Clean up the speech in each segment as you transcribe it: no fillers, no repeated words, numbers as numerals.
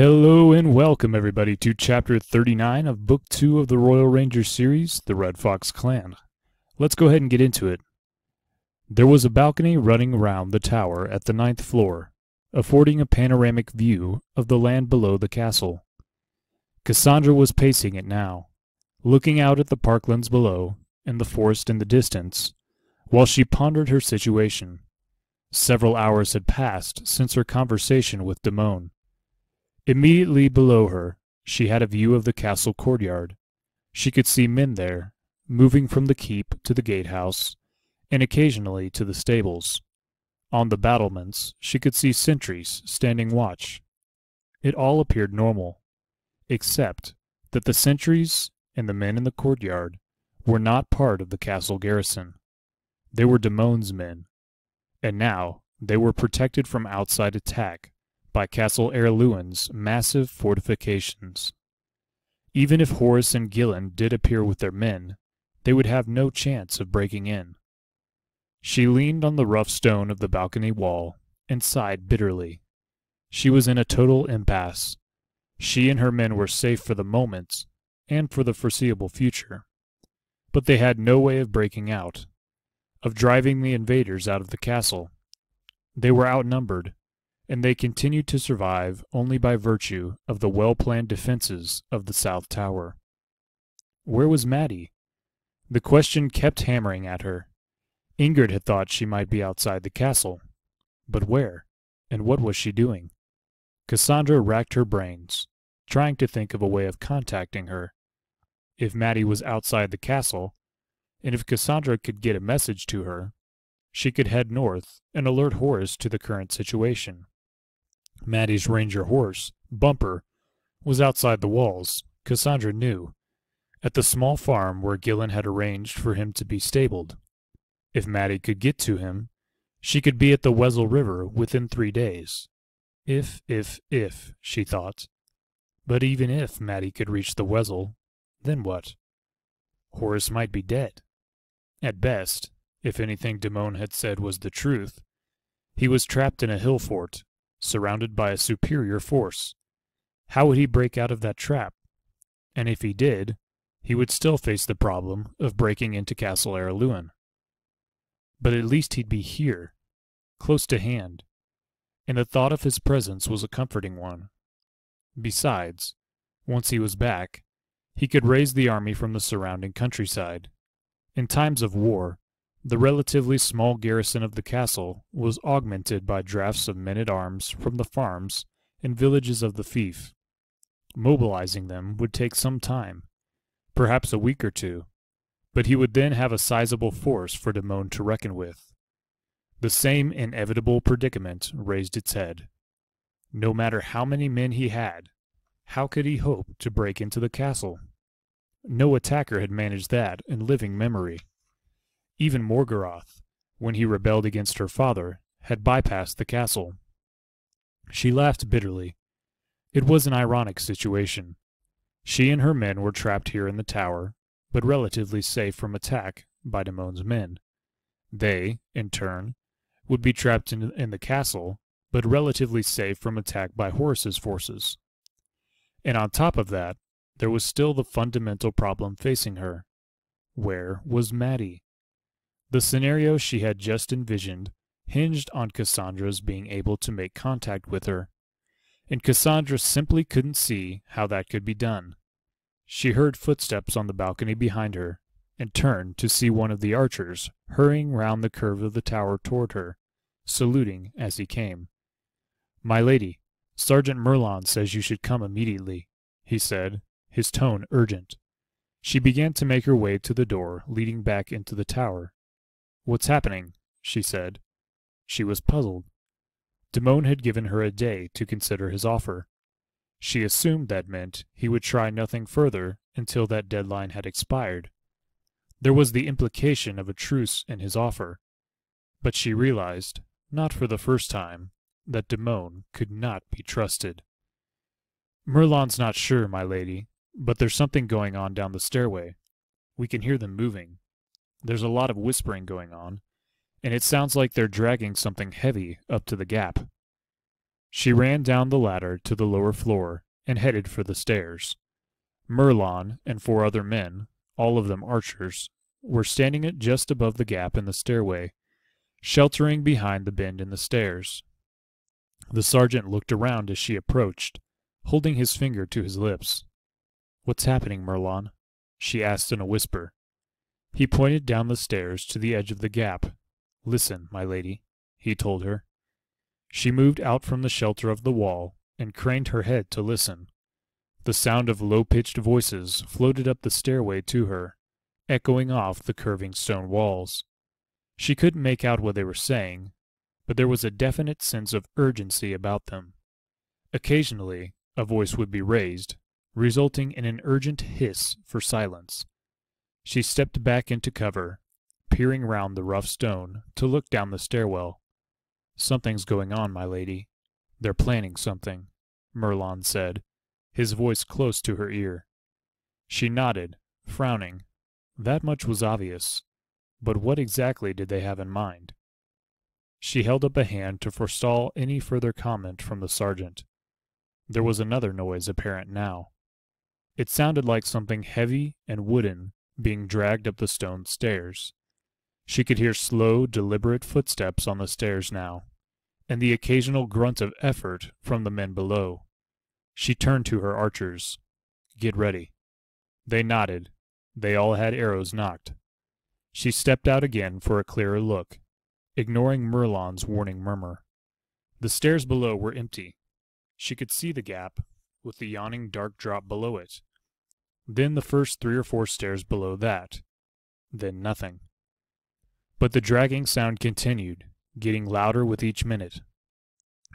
Hello and welcome everybody to Chapter 39 of Book 2 of the Royal Ranger series, The Red Fox Clan. Let's go ahead and get into it. There was a balcony running around the tower at the 9th floor, affording a panoramic view of the land below the castle. Cassandra was pacing it now, looking out at the parklands below and the forest in the distance, while she pondered her situation. Several hours had passed since her conversation with Damone. Immediately below her, she had a view of the castle courtyard. She could see men there, moving from the keep to the gatehouse, and occasionally to the stables. On the battlements, she could see sentries standing watch. It all appeared normal, except that the sentries and the men in the courtyard were not part of the castle garrison. They were Damone's men, and now they were protected from outside attack by Castle Erluin's massive fortifications. Even if Horus and Gillen did appear with their men, they would have no chance of breaking in. She leaned on the rough stone of the balcony wall and sighed bitterly. She was in a total impasse. She and her men were safe for the moment and for the foreseeable future, but they had no way of breaking out, of driving the invaders out of the castle. They were outnumbered, and they continued to survive only by virtue of the well-planned defenses of the South Tower. Where was Maddie? The question kept hammering at her. Ingrid had thought she might be outside the castle. But where? And what was she doing? Cassandra racked her brains, trying to think of a way of contacting her. If Maddie was outside the castle, and if Cassandra could get a message to her, she could head north and alert Horus to the current situation. Maddie's ranger horse, Bumper, was outside the walls, Cassandra knew, at the small farm where Gillen had arranged for him to be stabled. If Maddie could get to him, she could be at the Wesel River within 3 days. If, she thought. But even if Maddie could reach the Wesel, then what? Horus might be dead. At best, if anything Damone had said was the truth, he was trapped in a hill fort, surrounded by a superior force. How would he break out of that trap? And if he did, he would still face the problem of breaking into Castle Erluin. But at least he'd be here, close to hand, and the thought of his presence was a comforting one. Besides, once he was back, he could raise the army from the surrounding countryside. In times of war, the relatively small garrison of the castle was augmented by drafts of men-at-arms from the farms and villages of the fief. Mobilizing them would take some time, perhaps a week or two, but he would then have a sizable force for Damone to reckon with. The same inevitable predicament raised its head. No matter how many men he had, how could he hope to break into the castle? No attacker had managed that in living memory. Even Morgarath, when he rebelled against her father, had bypassed the castle. She laughed bitterly. It was an ironic situation. She and her men were trapped here in the tower, but relatively safe from attack by Damone's men. They, in turn, would be trapped in the castle, but relatively safe from attack by Horus's forces. And on top of that, there was still the fundamental problem facing her. Where was Maddie? The scenario she had just envisioned hinged on Cassandra's being able to make contact with her, and Cassandra simply couldn't see how that could be done. She heard footsteps on the balcony behind her, and turned to see one of the archers hurrying round the curve of the tower toward her, saluting as he came. "My lady, Sergeant Merlon says you should come immediately," he said, his tone urgent. She began to make her way to the door leading back into the tower. "What's happening?" she said. She was puzzled. Damone had given her a day to consider his offer. She assumed that meant he would try nothing further until that deadline had expired. There was the implication of a truce in his offer, but she realized, not for the first time, that Damone could not be trusted. "Merlon's not sure, my lady, but there's something going on down the stairway. We can hear them moving. There's a lot of whispering going on, and it sounds like they're dragging something heavy up to the gap." She ran down the ladder to the lower floor and headed for the stairs. Merlon and 4 other men, all of them archers, were standing just above the gap in the stairway, sheltering behind the bend in the stairs. The sergeant looked around as she approached, holding his finger to his lips. "What's happening, Merlon?" she asked in a whisper. He pointed down the stairs to the edge of the gap. "Listen, my lady," he told her. She moved out from the shelter of the wall and craned her head to listen. The sound of low-pitched voices floated up the stairway to her, echoing off the curving stone walls. She couldn't make out what they were saying, but there was a definite sense of urgency about them. Occasionally, a voice would be raised, resulting in an urgent hiss for silence. She stepped back into cover, peering round the rough stone to look down the stairwell. "Something's going on, my lady. They're planning something," Merlon said, his voice close to her ear. She nodded, frowning. That much was obvious, but what exactly did they have in mind? She held up a hand to forestall any further comment from the sergeant. There was another noise apparent now. It sounded like something heavy and wooden being dragged up the stone stairs. She could hear slow, deliberate footsteps on the stairs now, and the occasional grunt of effort from the men below. She turned to her archers. "Get ready." They nodded. They all had arrows nocked. She stepped out again for a clearer look, ignoring Merlon's warning murmur. The stairs below were empty. She could see the gap, with the yawning dark drop below it. Then the first 3 or 4 stairs below that. Then nothing. But the dragging sound continued, getting louder with each minute.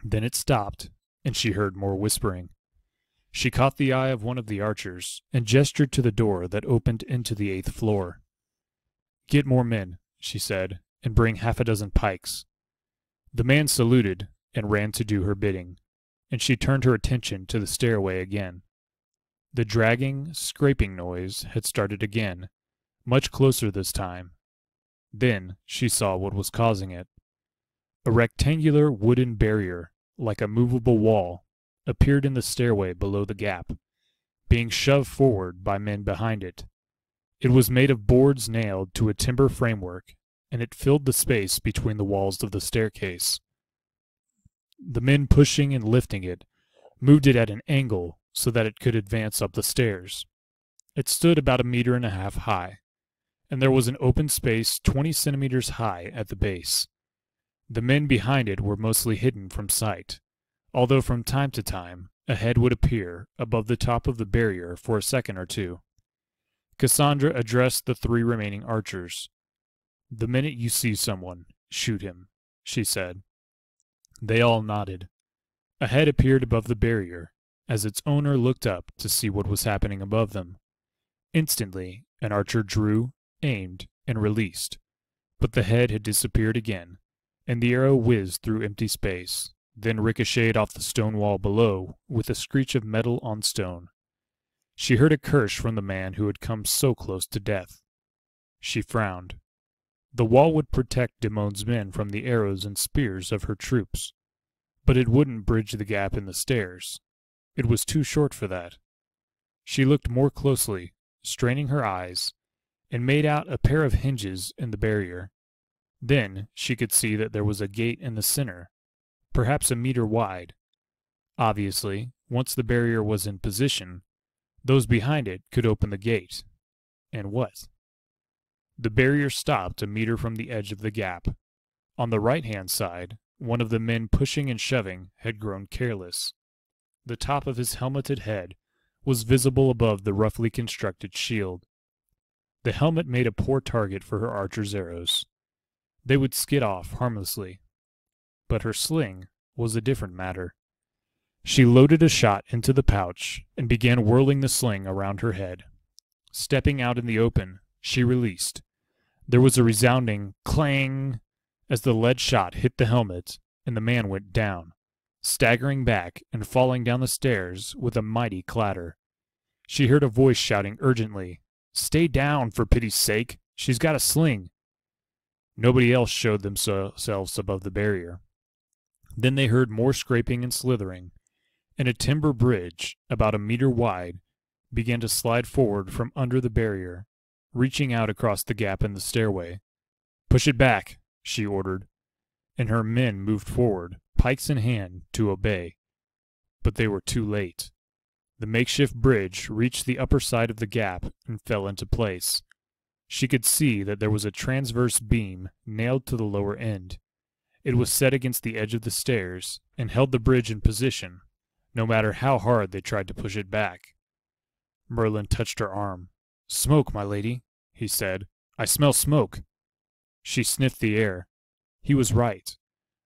Then it stopped, and she heard more whispering. She caught the eye of one of the archers, and gestured to the door that opened into the 8th floor. "Get more men," she said, "and bring 6 pikes." The man saluted, and ran to do her bidding, and she turned her attention to the stairway again. The dragging, scraping noise had started again, much closer this time. Then she saw what was causing it. A rectangular wooden barrier, like a movable wall, appeared in the stairway below the gap, being shoved forward by men behind it. It was made of boards nailed to a timber framework, and it filled the space between the walls of the staircase. The men pushing and lifting it moved it at an angle so that it could advance up the stairs. It stood about 1.5 meters high, and there was an open space 20 centimeters high at the base. The men behind it were mostly hidden from sight, although from time to time a head would appear above the top of the barrier for a second or two. Cassandra addressed the 3 remaining archers. "The minute you see someone, shoot him," she said. They all nodded. A head appeared above the barrier, as its owner looked up to see what was happening above them. Instantly, an archer drew, aimed, and released, but the head had disappeared again, and the arrow whizzed through empty space, then ricocheted off the stone wall below with a screech of metal on stone. She heard a curse from the man who had come so close to death. She frowned. The wall would protect Damon's men from the arrows and spears of her troops, but it wouldn't bridge the gap in the stairs. It was too short for that. She looked more closely, straining her eyes, and made out a pair of hinges in the barrier. Then she could see that there was a gate in the center, perhaps 1 meter wide. Obviously, once the barrier was in position, those behind it could open the gate. And what? The barrier stopped 1 meter from the edge of the gap. On the right-hand side, one of the men pushing and shoving had grown careless. The top of his helmeted head was visible above the roughly constructed shield. The helmet made a poor target for her archer's arrows. They would skid off harmlessly. But her sling was a different matter. She loaded a shot into the pouch and began whirling the sling around her head. Stepping out in the open, she released. There was a resounding clang as the lead shot hit the helmet, and the man went down, staggering back and falling down the stairs with a mighty clatter. She heard a voice shouting urgently, "Stay down, for pity's sake! She's got a sling!" Nobody else showed themselves above the barrier. Then they heard more scraping and slithering, and a timber bridge, about a meter wide, began to slide forward from under the barrier, reaching out across the gap in the stairway. "Push it back," she ordered, and her men moved forward, pikes in hand, to obey. But they were too late. The makeshift bridge reached the upper side of the gap and fell into place. She could see that there was a transverse beam nailed to the lower end. It was set against the edge of the stairs and held the bridge in position, no matter how hard they tried to push it back. Merlin touched her arm. "Smoke, my lady," he said. "I smell smoke." She sniffed the air. He was right.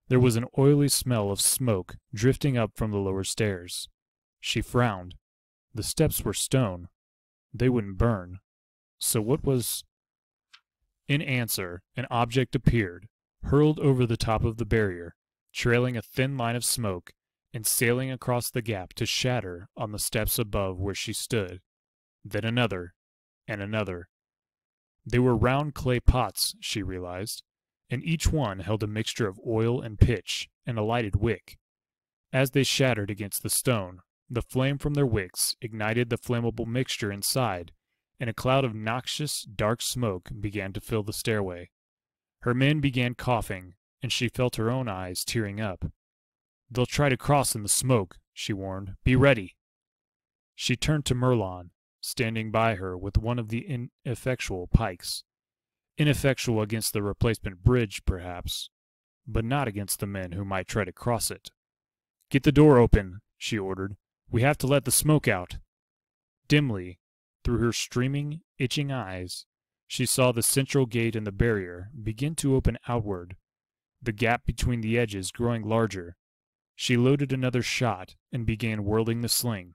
There was an oily smell of smoke drifting up from the lower stairs. She frowned. The steps were stone. They wouldn't burn. So what was... In answer, an object appeared, hurled over the top of the barrier, trailing a thin line of smoke, and sailing across the gap to shatter on the steps above where she stood. Then another, and another. They were round clay pots, she realized, and each one held a mixture of oil and pitch, and a lighted wick. As they shattered against the stone, the flame from their wicks ignited the flammable mixture inside, and a cloud of noxious, dark smoke began to fill the stairway. Her men began coughing, and she felt her own eyes tearing up. "They'll try to cross in the smoke," she warned. "Be ready." She turned to Merlon, standing by her with one of the ineffectual pikes. Ineffectual against the replacement bridge, perhaps, but not against the men who might try to cross it. "Get the door open," she ordered. "We have to let the smoke out." Dimly, through her streaming, itching eyes, she saw the central gate in the barrier begin to open outward, the gap between the edges growing larger. She loaded another shot and began whirling the sling.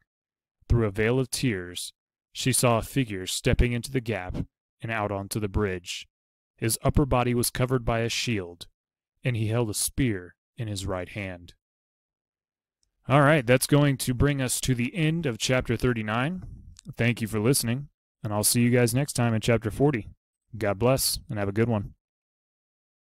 Through a veil of tears, she saw a figure stepping into the gap and out onto the bridge. His upper body was covered by a shield, and he held a spear in his right hand. All right, that's going to bring us to the end of Chapter 39. Thank you for listening, and I'll see you guys next time in Chapter 40. God bless, and have a good one.